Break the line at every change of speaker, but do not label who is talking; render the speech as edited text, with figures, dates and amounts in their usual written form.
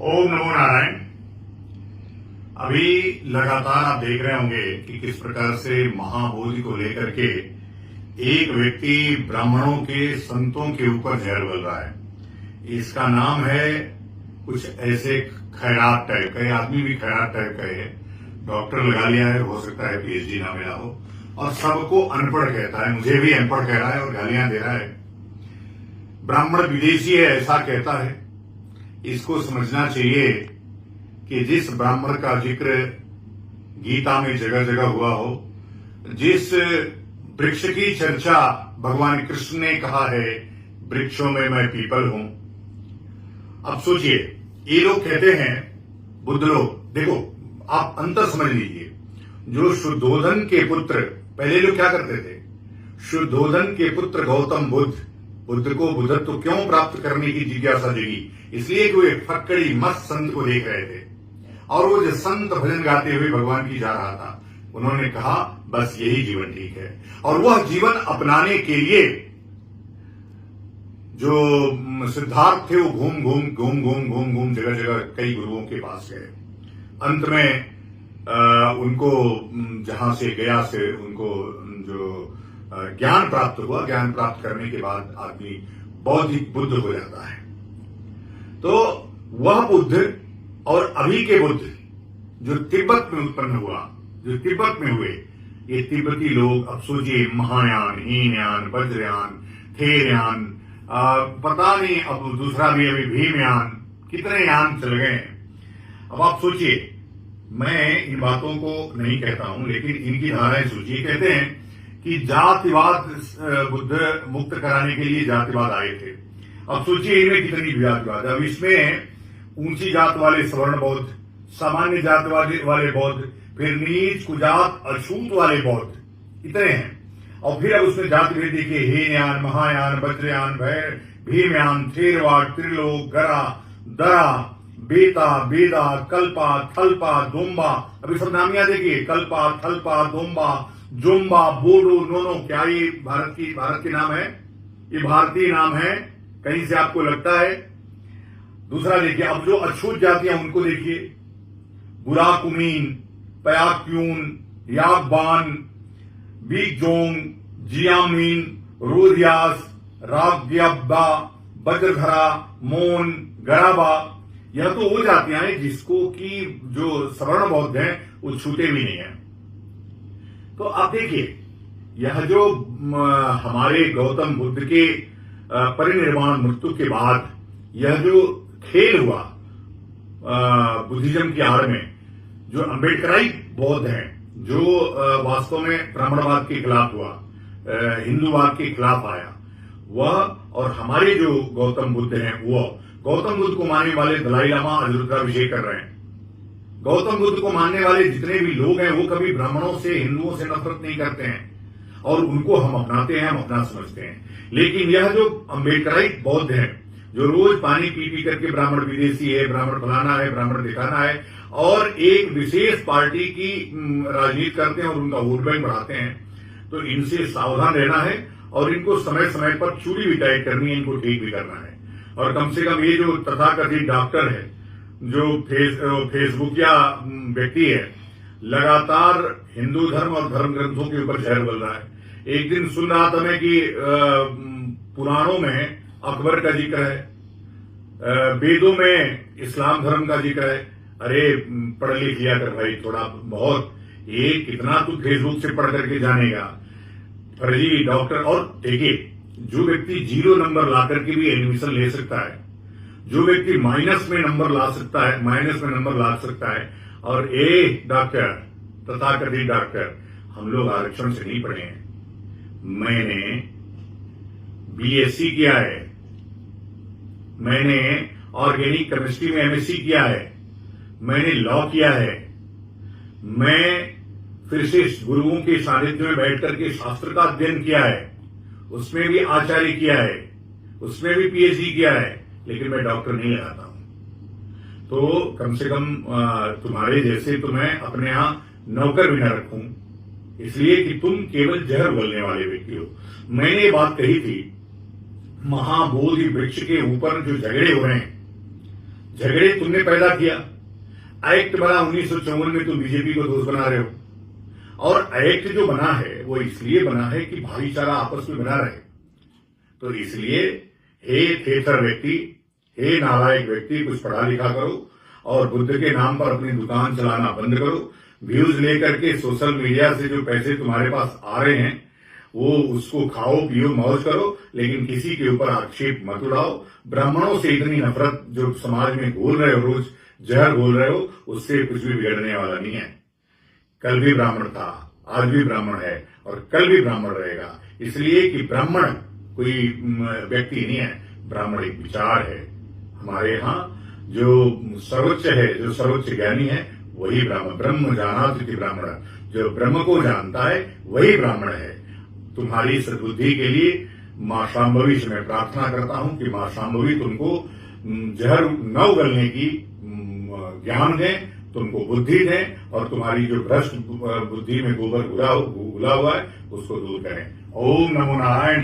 ओम नमो नारायण। अभी लगातार आप देख रहे होंगे कि किस प्रकार से महाबोधि को लेकर के एक व्यक्ति ब्राह्मणों के संतों के ऊपर जहर बोल रहा है। इसका नाम है कुछ ऐसे खैरात टाइप का, आदमी भी खैरात टाइप का है। डॉक्टर लगा लिया है, हो सकता है पीएचडी ना मिला हो, और सबको अनपढ़ कहता है। मुझे भी अनपढ़ कह रहा है और गालियां दे रहा है। ब्राह्मण विदेशी है ऐसा कहता है। इसको समझना चाहिए कि जिस ब्राह्मण का जिक्र गीता में जगह जगह हुआ हो, जिस वृक्ष की चर्चा भगवान कृष्ण ने कहा है, वृक्षों में मैं पीपल हूं। अब सोचिए, ये लोग कहते हैं, बुद्ध लोग, देखो आप अंतर समझ लीजिए। जो शुद्धोधन के पुत्र, पहले लोग क्या करते थे, शुद्धोधन के पुत्र गौतम बुद्ध को बुद्धत्व क्यों प्राप्त करने की जिज्ञासा जगी? इसलिए कि वे फक्कड़ी मस्त संत को देख रहे थे, और वो जो संत भजन गाते हुए भगवान की जा रहा था, उन्होंने कहा बस यही जीवन ठीक है। और वह जीवन अपनाने के लिए जो सिद्धार्थ थे वो घूम जगह जगह कई गुरुओं के पास गए। अंत में उनको जहां से गया से उनको जो ज्ञान प्राप्त हुआ, ज्ञान प्राप्त करने के बाद आदमी बौद्धिक बुद्ध हो जाता है। तो वह बुद्ध और अभी के बुद्ध जो तिब्बत में उत्पन्न हुआ, जो तिब्बत में हुए, ये तिब्बती लोग, अब सोचिए, महायान, हीनयान, वज्रयान, थेरयान, पता नहीं अब दूसरा भी अभी भीमयान, कितने यान चल गए हैं। अब आप सोचिए, मैं इन बातों को नहीं कहता हूं, लेकिन इनकी धाराएं सोचिए। कहते हैं कि जातिवाद बुद्ध मुक्त कराने के लिए जातिवाद आए थे। अब सोचिए इनमें कितनी जातिवाद। अब इसमें ऊंची जात वाले सवर्ण बौद्ध, सामान्य जात वाले बौद्ध, फिर नीच कुजात अछूत वाले बौद्ध, इतने हैं। और फिर अब उसमें जाति भेद देखिए, हीनयान, महायान, वज्रयान, भीमयान, थेरवाद, त्रिलोक, गरा, दरा, बेता, बेदा, कल्पा, थल्पा, दोम्बा। अभी सब नामियां देखिए, कल्पा, थल्पा, दोम्बा, जुम्बा, बोडो, नोनो। क्या ये भारत के नाम है? ये भारतीय नाम है? कहीं से आपको लगता है? दूसरा देखिए, अब जो अछूत जातियां उनको देखिए, बुराकुमीन, पयाक्यून, यागबान, बीगजोंग, जियामीन, रोदियास, राग्यब्बा, बज्रधरा, मोन, गराबा। यह तो वो जातियां हैं जिसको कि जो सवर्ण बौद्ध हैं वो छूते भी नहीं है। तो आप देखिए, यह जो हमारे गौतम बुद्ध के परिनिर्वाण मृत्यु के बाद यह जो खेल हुआ बुद्धिज्म की आड़ में, जो अम्बेडकराई बौद्ध हैं, जो वास्तव में ब्राह्मणवाद के खिलाफ हुआ, हिंदूवाद के खिलाफ आया, वह, और हमारे जो गौतम बुद्ध हैं, वह गौतम बुद्ध को मानने वाले दलाई लामा रुद्राभिषेक कर रहे हैं। गौतम बुद्ध को मानने वाले जितने भी लोग हैं वो कभी ब्राह्मणों से, हिंदुओं से नफरत नहीं करते हैं, और उनको हम अपनाते हैं, हम अपना समझते हैं। लेकिन यह जो अम्बेडकराई बौद्ध हैं, जो रोज पानी पी करके ब्राह्मण विदेशी है, ब्राह्मण फलाना है, ब्राह्मण दिखाना है, और एक विशेष पार्टी की राजनीति करते हैं और उनका वोट बैंक बढ़ाते हैं, तो इनसे सावधान रहना है। और इनको समय समय पर चूड़ी भी टाइट करनी है, इनको ठीक भी करना है। और कम से कम ये जो तथाकथित डॉक्टर है, जो फेसबुक या व्यक्ति है, लगातार हिंदू धर्म और धर्म ग्रंथों के ऊपर जहर बोल रहा है। एक दिन सुन रहा था मैं कि पुराणों में अकबर का जिक्र है, वेदों में इस्लाम धर्म का जिक्र है। अरे पढ़ लिख लिया कर भाई थोड़ा बहुत, ये कितना तू फेसबुक से पढ़ करके जानेगा? फर्जी डॉक्टर। और देखिए, जो व्यक्ति 0 नंबर ला करके भी एडमिशन ले सकता है, जो व्यक्ति माइनस में नंबर ला सकता है, और डॉक्टर, तथाकथित डॉक्टर, हम लोग आरक्षण से नहीं पढ़े हैं। मैंने बीएससी किया है, मैंने ऑर्गेनिक केमिस्ट्री में एमएससी किया है, मैंने लॉ किया है, मैं फिर से गुरुओं के सानिध्य में बैठ करके शास्त्र का अध्ययन किया है, उसमें भी आचार्य किया है, उसमें भी पीएचडी किया है, लेकिन मैं डॉक्टर नहीं लगाता हूं। तो कम से कम तुम्हारे जैसे तो मैं अपने यहां नौकर भी न रखूं, इसलिए कि तुम केवल जहर बोलने वाले व्यक्ति हो। मैंने ये बात कही थी, महाबोधि वृक्ष के ऊपर जो झगड़े हो रहे हैं, झगड़े तुमने पैदा किया। एक्ट बना 1954 में, तुम बीजेपी को दोस्त बना रहे हो। और एक्ट जो बना है वो इसलिए बना है कि भाईचारा आपस में बना रहे। तो इसलिए हे थेथर व्यक्ति, हे नालायक व्यक्ति, कुछ पढ़ा लिखा करो और बुद्ध के नाम पर अपनी दुकान चलाना बंद करो। व्यूज लेकर के सोशल मीडिया से जो पैसे तुम्हारे पास आ रहे हैं वो उसको खाओ पियो मौज करो, लेकिन किसी के ऊपर आक्षेप मत उड़ाओ। ब्राह्मणों से इतनी नफरत जो समाज में घोल रहे हो, रोज जहर घोल रहे हो, उससे कुछ भी बिगड़ने वाला नहीं है। कल भी ब्राह्मण था, आज भी ब्राह्मण है और कल भी ब्राह्मण रहेगा। इसलिए कि ब्राह्मण कोई व्यक्ति नहीं है, ब्राह्मण एक विचार है। हमारे यहाँ जो सर्वोच्च है, जो सर्वोच्च ज्ञानी है, वही ब्राह्मण। ब्रह्म जानाति ब्राह्मण, जो ब्रह्म को जानता है वही ब्राह्मण है। तुम्हारी सद्बुद्धि के लिए मां शांभवी से मैं प्रार्थना करता हूं कि मां शांभवी तुमको जहर न उगलने की ज्ञान दें, तुमको बुद्धि दें और तुम्हारी जो भ्रष्ट बुद्धि में गोबर घुला हुआ है उसको दूर करें। ओम नमो नारायण।